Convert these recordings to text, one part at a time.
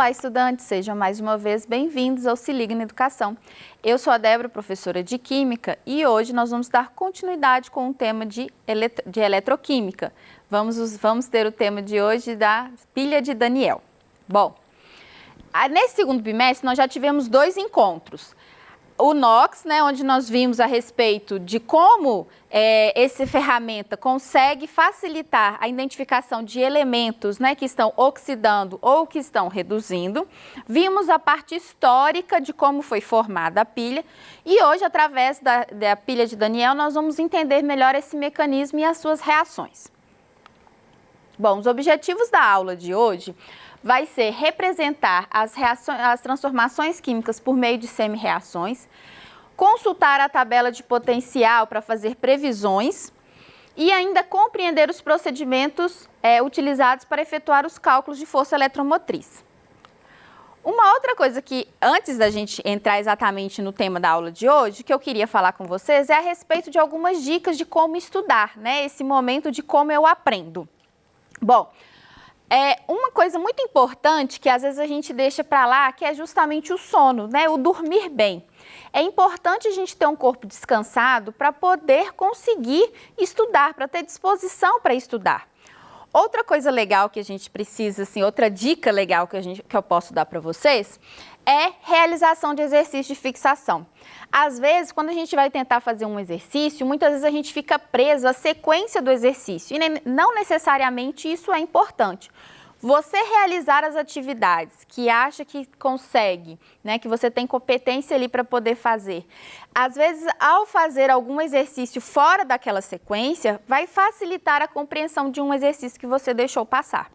Olá, estudantes! Sejam mais uma vez bem-vindos ao Se Liga na Educação. Eu sou a Débora, professora de Química, e hoje nós vamos dar continuidade com o tema de eletroquímica. Vamos ter o tema de hoje da pilha de Daniel. Bom, nesse segundo bimestre nós já tivemos 2 encontros. O NOX, onde nós vimos a respeito de como essa ferramenta consegue facilitar a identificação de elementos que estão oxidando ou que estão reduzindo. Vimos a parte histórica de como foi formada a pilha e hoje, através da pilha de Daniel, nós vamos entender melhor esse mecanismo e as suas reações. Bom, os objetivos da aula de hoje vai ser representar as transformações químicas por meio de semi-reações, consultar a tabela de potencial para fazer previsões e ainda compreender os procedimentos utilizados para efetuar os cálculos de força eletromotriz. Uma outra coisa que, antes da gente entrar exatamente no tema da aula de hoje, que eu queria falar com vocês é a respeito de algumas dicas de como estudar, esse momento de como eu aprendo. Bom, uma coisa muito importante que às vezes a gente deixa para lá, que é justamente o sono, o dormir bem. É importante a gente ter um corpo descansado para poder conseguir estudar, para ter disposição para estudar. Outra coisa legal que a gente precisa, outra dica legal que eu posso dar para vocês é realização de exercício de fixação. Às vezes, quando a gente vai tentar fazer um exercício, muitas vezes a gente fica preso à sequência do exercício e não necessariamente isso é importante. Você realizar as atividades que acha que consegue, que você tem competência ali para poder fazer. Às vezes, ao fazer algum exercício fora daquela sequência, vai facilitar a compreensão de um exercício que você deixou passar.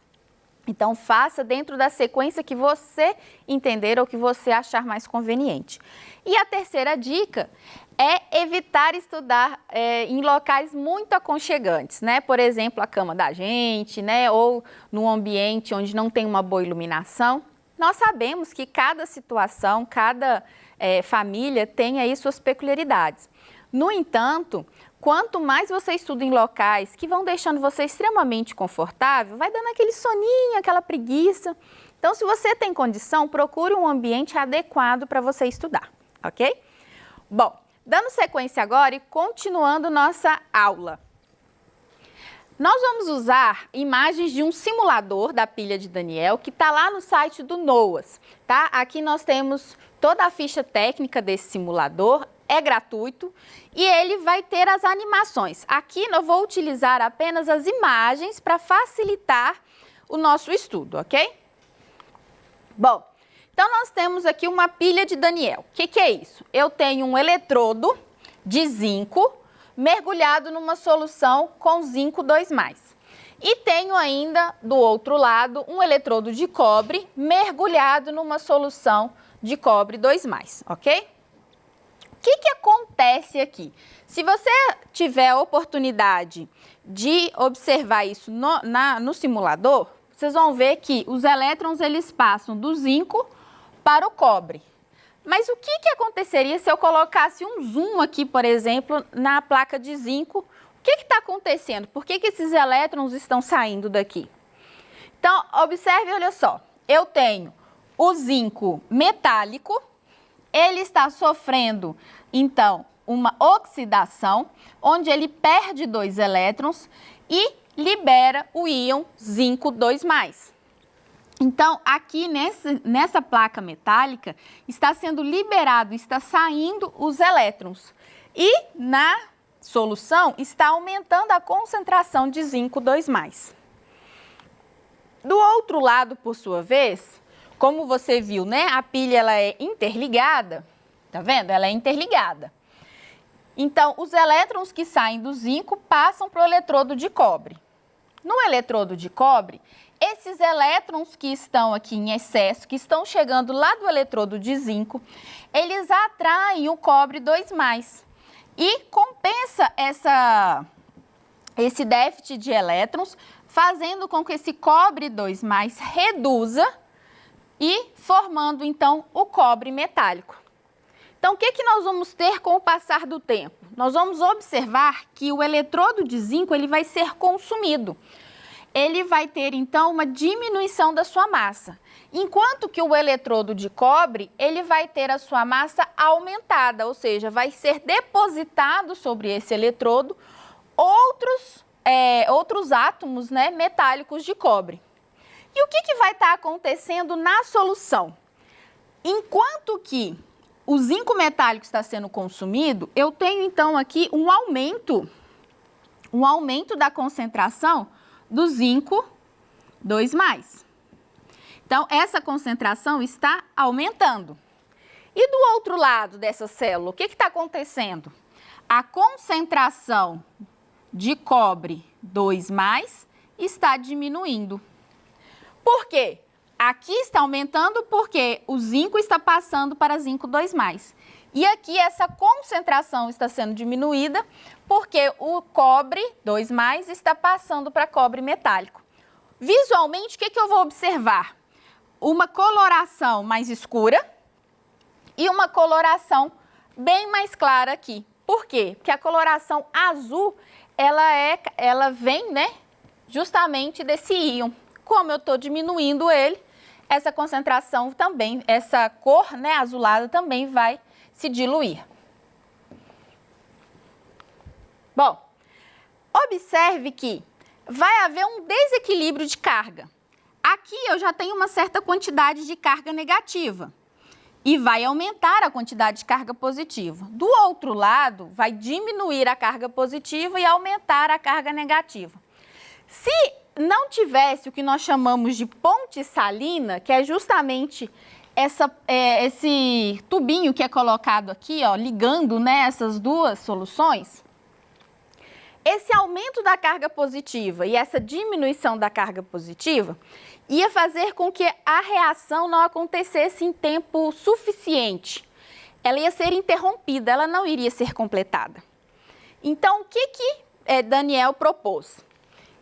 Então, faça dentro da sequência que você entender ou que você achar mais conveniente. E a terceira dica é evitar estudar em locais muito aconchegantes, Por exemplo, a cama da gente, ou num ambiente onde não tem uma boa iluminação. Nós sabemos que cada situação, cada família tem aí suas peculiaridades. No entanto, quanto mais você estuda em locais que vão deixando você extremamente confortável, vai dando aquele soninho, aquela preguiça. Então, se você tem condição, procure um ambiente adequado para você estudar, ok? Bom, dando sequência agora e continuando nossa aula. Nós vamos usar imagens de um simulador da pilha de Daniel que está lá no site do NOAS, tá? Aqui nós temos toda a ficha técnica desse simulador, é gratuito e ele vai ter as animações. Aqui eu vou utilizar apenas as imagens para facilitar o nosso estudo, ok? Bom, então nós temos aqui uma pilha de Daniel. O que é isso? Eu tenho um eletrodo de zinco mergulhado numa solução com zinco 2+. E tenho ainda, do outro lado, um eletrodo de cobre mergulhado numa solução de cobre 2+, ok? O que acontece aqui? Se você tiver a oportunidade de observar isso no simulador, vocês vão ver que os elétrons eles passam do zinco para o cobre. Mas o que aconteceria se eu colocasse um zoom aqui, por exemplo, na placa de zinco? O que está acontecendo? Por que esses elétrons estão saindo daqui? Então, observe, olha só, eu tenho o zinco metálico, ele está sofrendo, então, uma oxidação, onde ele perde 2 elétrons e libera o íon zinco 2+. Então, aqui nessa placa metálica, está sendo liberado, está saindo os elétrons. E na solução, está aumentando a concentração de zinco 2+. Do outro lado, por sua vez, como você viu, a pilha ela é interligada, tá vendo? Ela é interligada. Então, os elétrons que saem do zinco passam para o eletrodo de cobre. No eletrodo de cobre, esses elétrons que estão aqui em excesso, que estão chegando lá do eletrodo de zinco, eles atraem o cobre 2+. E compensa esse déficit de elétrons, fazendo com que esse cobre 2+ reduza e formando, então, o cobre metálico. Então, o que nós vamos ter com o passar do tempo? Nós vamos observar que o eletrodo de zinco ele vai ser consumido. Ele vai ter, então, uma diminuição da sua massa. Enquanto que o eletrodo de cobre, ele vai ter a sua massa aumentada, ou seja, vai ser depositado sobre esse eletrodo outros átomos, né, metálicos de cobre. E o que vai estar acontecendo na solução? Enquanto que o zinco metálico está sendo consumido, eu tenho então aqui um aumento da concentração do zinco 2+. Então, essa concentração está aumentando. E do outro lado dessa célula, o que está acontecendo? A concentração de cobre 2+ está diminuindo. Por quê? Aqui está aumentando porque o zinco está passando para zinco 2+. E aqui essa concentração está sendo diminuída porque o cobre 2+ está passando para cobre metálico. Visualmente, o que eu vou observar? Uma coloração mais escura e uma coloração bem mais clara aqui. Por quê? Porque a coloração azul, ela vem, né, justamente desse íon. Como eu estou diminuindo ele, essa concentração também, essa cor, né, azulada também vai se diluir. Bom, observe que vai haver um desequilíbrio de carga. Aqui eu já tenho uma certa quantidade de carga negativa e vai aumentar a quantidade de carga positiva. Do outro lado, vai diminuir a carga positiva e aumentar a carga negativa. Se não tivesse o que nós chamamos de ponte salina, que é justamente esse tubinho que é colocado aqui, ó, ligando, né, essas duas soluções, esse aumento da carga positiva e essa diminuição da carga positiva ia fazer com que a reação não acontecesse em tempo suficiente. Ela ia ser interrompida, ela não iria ser completada. Então, o que Daniel propôs?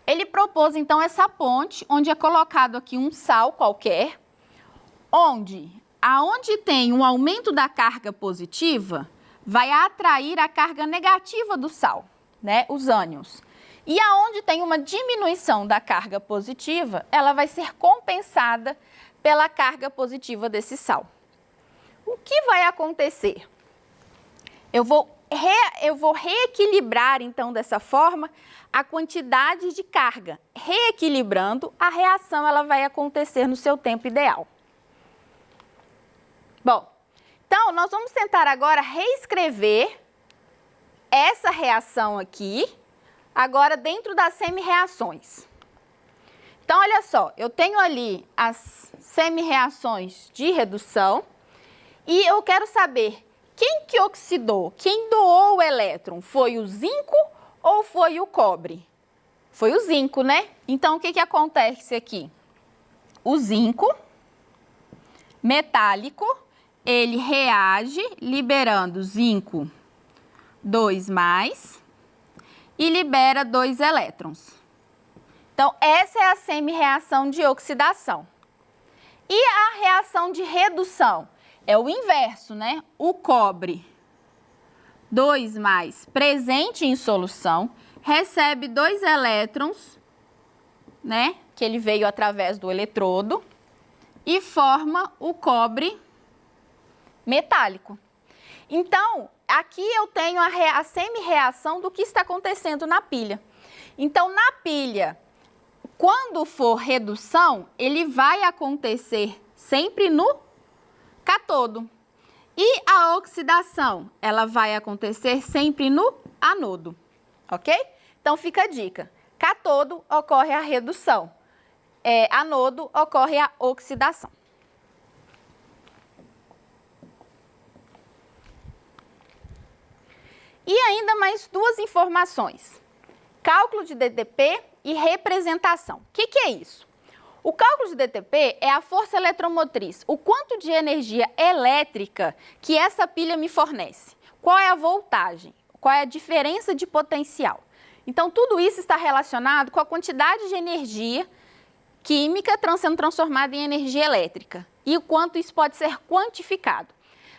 Ele propôs, então, essa ponte, onde é colocado aqui um sal qualquer, aonde tem um aumento da carga positiva, vai atrair a carga negativa do sal, né, os ânions. E aonde tem uma diminuição da carga positiva, ela vai ser compensada pela carga positiva desse sal. O que vai acontecer? Eu vou reequilibrar, então, dessa forma, a quantidade de carga. Reequilibrando, a reação ela vai acontecer no seu tempo ideal. Bom, então, nós vamos tentar agora reescrever essa reação aqui, agora dentro das semi-reações. Então, olha só, eu tenho ali as semi-reações de redução e eu quero saber quem que oxidou, quem doou o elétron, foi o zinco ou foi o cobre? Foi o zinco, né? Então, o que acontece aqui? O zinco metálico, ele reage liberando zinco 2+, e libera 2 elétrons. Então, essa é a semi-reação de oxidação. E a reação de redução? É o inverso, né? O cobre 2+ presente em solução, recebe 2 elétrons, né? Que ele veio através do eletrodo, e forma o cobre metálico. Então, aqui eu tenho a semi-reação do que está acontecendo na pilha. Então, na pilha, quando for redução, ele vai acontecer sempre no cátodo. E a oxidação, ela vai acontecer sempre no anodo, ok? Então, fica a dica. Cátodo ocorre a redução. Anodo ocorre a oxidação. E ainda mais duas informações. Cálculo de DTP e representação. O que é isso? O cálculo de DTP é a força eletromotriz, o quanto de energia elétrica que essa pilha me fornece. Qual é a voltagem? Qual é a diferença de potencial? Então, tudo isso está relacionado com a quantidade de energia química sendo transformada em energia elétrica e o quanto isso pode ser quantificado.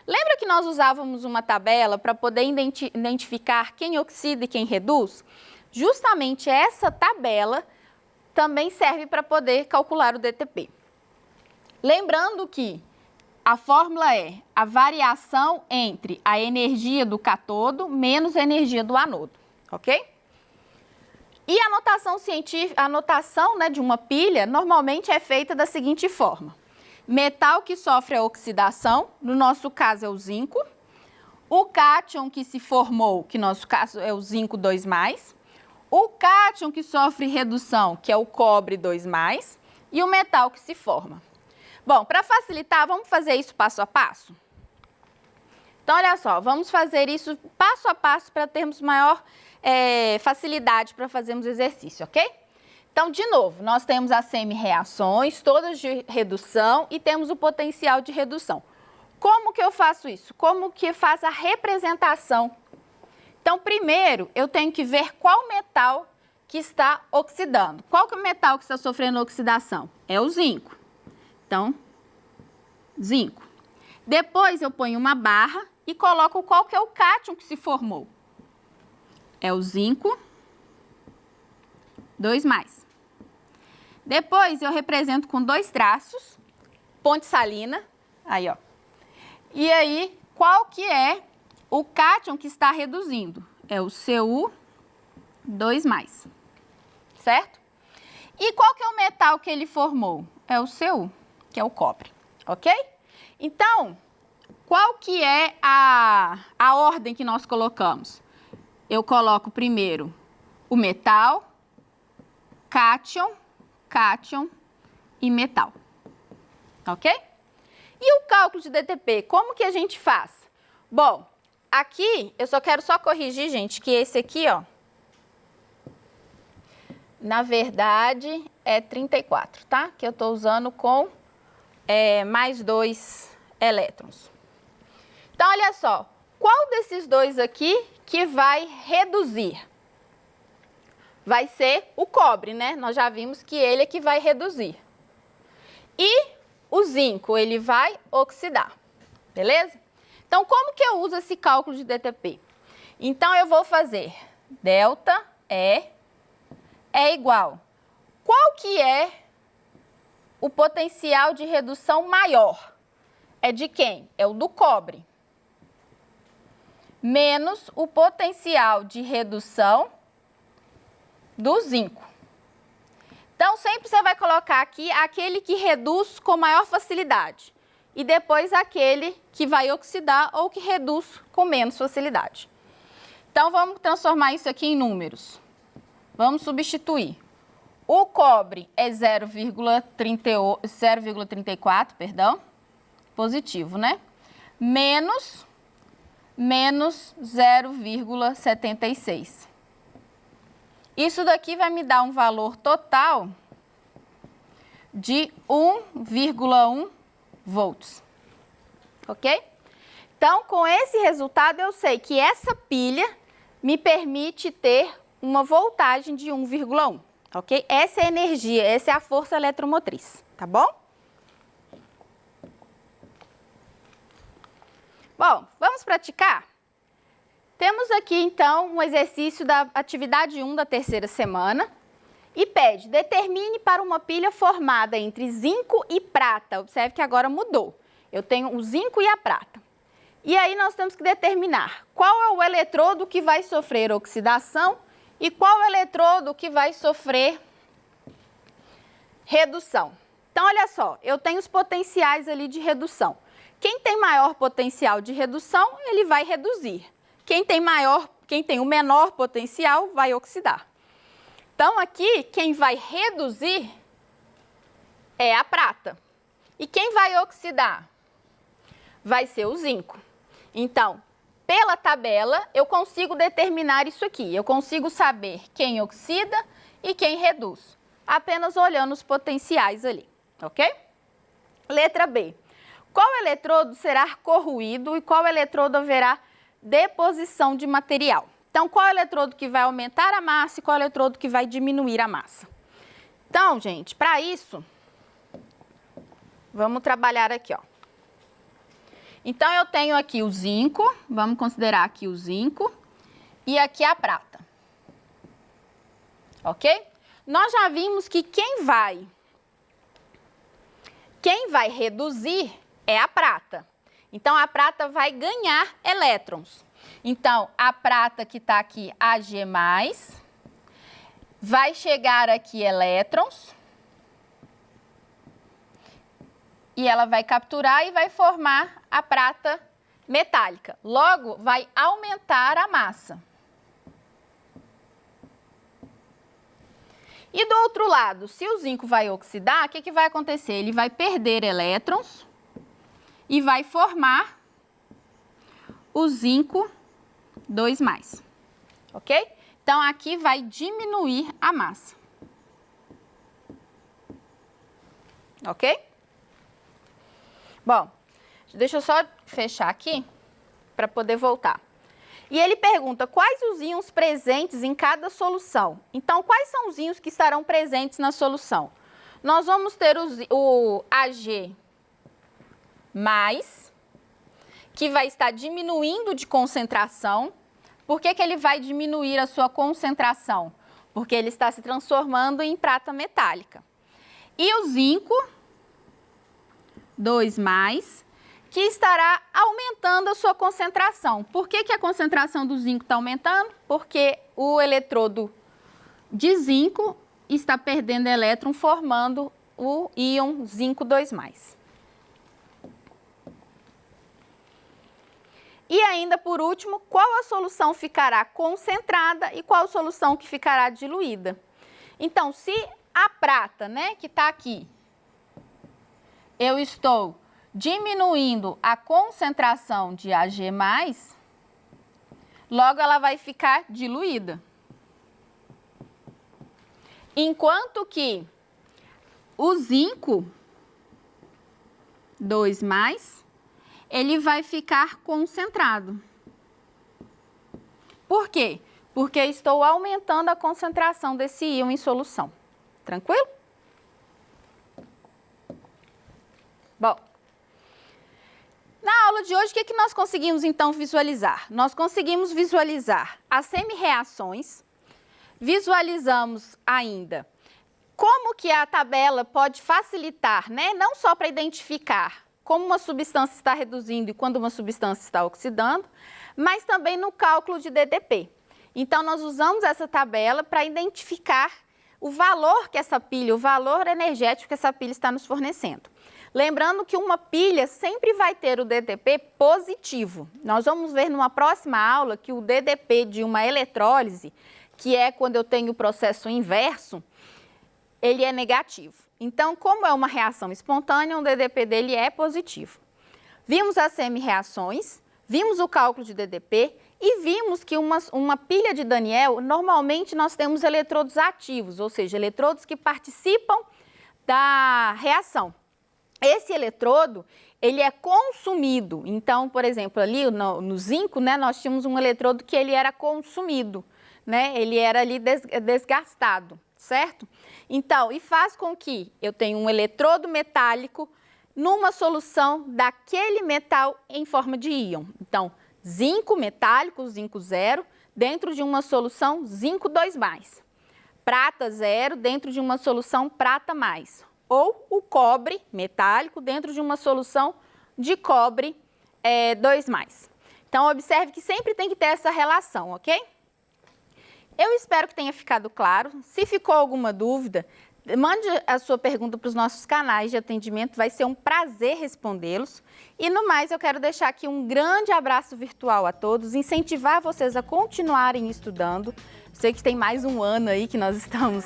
Lembra que nós usávamos uma tabela para poder identificar quem oxida e quem reduz? Justamente essa tabela também serve para poder calcular o DTP. Lembrando que a fórmula é a variação entre a energia do cátodo menos a energia do anodo, ok? E a notação científica, a notação, né, de uma pilha normalmente é feita da seguinte forma. Metal que sofre a oxidação, no nosso caso é o zinco. O cátion que se formou, que no nosso caso é o zinco 2+. O cátion que sofre redução, que é o cobre 2+. E o metal que se forma. Bom, para facilitar, vamos fazer isso passo a passo? Então, olha só, vamos fazer isso passo a passo para termos maior facilidade para fazermos o exercício, ok? Então, de novo, nós temos as semi-reações, todas de redução e temos o potencial de redução. Como que eu faço isso? Como que faz a representação? Então, primeiro, eu tenho que ver qual metal que está oxidando. Qual que é o metal que está sofrendo oxidação? É o zinco. Então, zinco. Depois eu ponho uma barra e coloco qual que é o cátion que se formou. É o zinco 2+. Depois eu represento com 2 traços, ponte salina, aí ó. E aí, qual que é o cátion que está reduzindo? É o Cu2+, certo? E qual que é o metal que ele formou? É o Cu, que é o cobre, ok? Então, qual que é a ordem que nós colocamos? Eu coloco primeiro o metal, cátion, cátion e metal, ok? E o cálculo de DTP, como que a gente faz? Bom, aqui eu quero corrigir, gente, que esse aqui, ó, na verdade é 34, tá? Que eu tô usando com mais 2 elétrons. Então, olha só, qual desses dois aqui que vai reduzir? Vai ser o cobre, né? Nós já vimos que ele é que vai reduzir. E o zinco, ele vai oxidar, beleza? Então, como que eu uso esse cálculo de DTP? Então, eu vou fazer delta E é igual. Qual que é o potencial de redução maior? É de quem? É o do cobre. Menos o potencial de redução do zinco. Então, sempre você vai colocar aqui aquele que reduz com maior facilidade e depois aquele que vai oxidar ou que reduz com menos facilidade. Então, vamos transformar isso aqui em números. Vamos substituir. O cobre é 0,34, perdão, positivo, né? Menos 0,76. Isso daqui vai me dar um valor total de 1,1 volts, ok? Então, com esse resultado, eu sei que essa pilha me permite ter uma voltagem de 1,1, ok? Essa é a energia, essa é a força eletromotriz, tá bom? Bom, vamos praticar? Temos aqui, então, um exercício da atividade 1 da terceira semana e pede, determine para uma pilha formada entre zinco e prata. Observe que agora mudou. Eu tenho o zinco e a prata. E aí nós temos que determinar qual é o eletrodo que vai sofrer oxidação e qual é o eletrodo que vai sofrer redução. Então, olha só, eu tenho os potenciais ali de redução. Quem tem maior potencial de redução, ele vai reduzir. Quem tem o menor potencial vai oxidar. Então, aqui, quem vai reduzir é a prata. E quem vai oxidar? Vai ser o zinco. Então, pela tabela, eu consigo determinar isso aqui. Eu consigo saber quem oxida e quem reduz, apenas olhando os potenciais ali, ok? Letra B. Qual eletrodo será corroído e qual eletrodo haverá deposição de material? Então, qual eletrodo que vai aumentar a massa e qual eletrodo que vai diminuir a massa? Então, gente, para isso, vamos trabalhar aqui, ó. Então, eu tenho aqui o zinco, vamos considerar aqui o zinco, e aqui a prata. Ok? Nós já vimos que quem vai Quem vai reduzir é a prata. Então, a prata vai ganhar elétrons. Então, a prata que está aqui, Ag+, vai chegar aqui elétrons. E ela vai capturar e vai formar a prata metálica. Logo, vai aumentar a massa. E do outro lado, se o zinco vai oxidar, o que vai acontecer? Ele vai perder elétrons e vai formar o zinco 2+, ok? Então, aqui vai diminuir a massa. Ok? Bom, deixa eu só fechar aqui para poder voltar. E ele pergunta quais os íons presentes em cada solução. Então, quais são os íons que estarão presentes na solução? Nós vamos ter o Ag+, que vai estar diminuindo de concentração. Por que ele vai diminuir a sua concentração? Porque ele está se transformando em prata metálica. E o zinco 2+, que estará aumentando a sua concentração. Por que a concentração do zinco está aumentando? Porque o eletrodo de zinco está perdendo elétron, formando o íon zinco 2+. E ainda, por último, qual a solução ficará concentrada e qual a solução que ficará diluída? Então, se a prata, né, que está aqui, eu estou diminuindo a concentração de Ag+, logo ela vai ficar diluída. Enquanto que o zinco 2+, ele vai ficar concentrado. Por quê? Porque estou aumentando a concentração desse íon em solução. Tranquilo? Bom, na aula de hoje, o que nós conseguimos então visualizar? Nós conseguimos visualizar as semi-reações, visualizamos ainda como que a tabela pode facilitar, né? Não só para identificar como uma substância está reduzindo e quando uma substância está oxidando, mas também no cálculo de DDP. Então, nós usamos essa tabela para identificar o valor que essa pilha, o valor energético que essa pilha está nos fornecendo. Lembrando que uma pilha sempre vai ter o DDP positivo. Nós vamos ver numa próxima aula que o DDP de uma eletrólise, que é quando eu tenho o processo inverso, ele é negativo. Então, como é uma reação espontânea, o DDP dele é positivo. Vimos as semi-reações, vimos o cálculo de DDP e vimos que uma pilha de Daniel, normalmente nós temos eletrodos ativos, ou seja, eletrodos que participam da reação. Esse eletrodo, ele é consumido. Então, por exemplo, ali no zinco, né, nós tínhamos um eletrodo que ele era consumido, né, ele era ali desgastado, certo? Então, e faz com que eu tenha um eletrodo metálico numa solução daquele metal em forma de íon. Então, zinco metálico, zinco 0, dentro de uma solução zinco 2+. Prata 0 dentro de uma solução prata+. Ou o cobre metálico dentro de uma solução de cobre 2+. Então, observe que sempre tem que ter essa relação, ok? Eu espero que tenha ficado claro. Se ficou alguma dúvida, mande a sua pergunta para os nossos canais de atendimento, vai ser um prazer respondê-los. E no mais, eu quero deixar aqui um grande abraço virtual a todos, incentivar vocês a continuarem estudando. Sei que tem mais um ano aí que nós estamos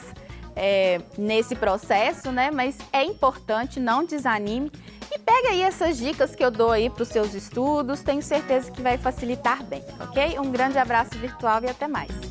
nesse processo, né? Mas é importante, não desanime. E pega aí essas dicas que eu dou aí para os seus estudos, tenho certeza que vai facilitar bem, ok? Um grande abraço virtual e até mais.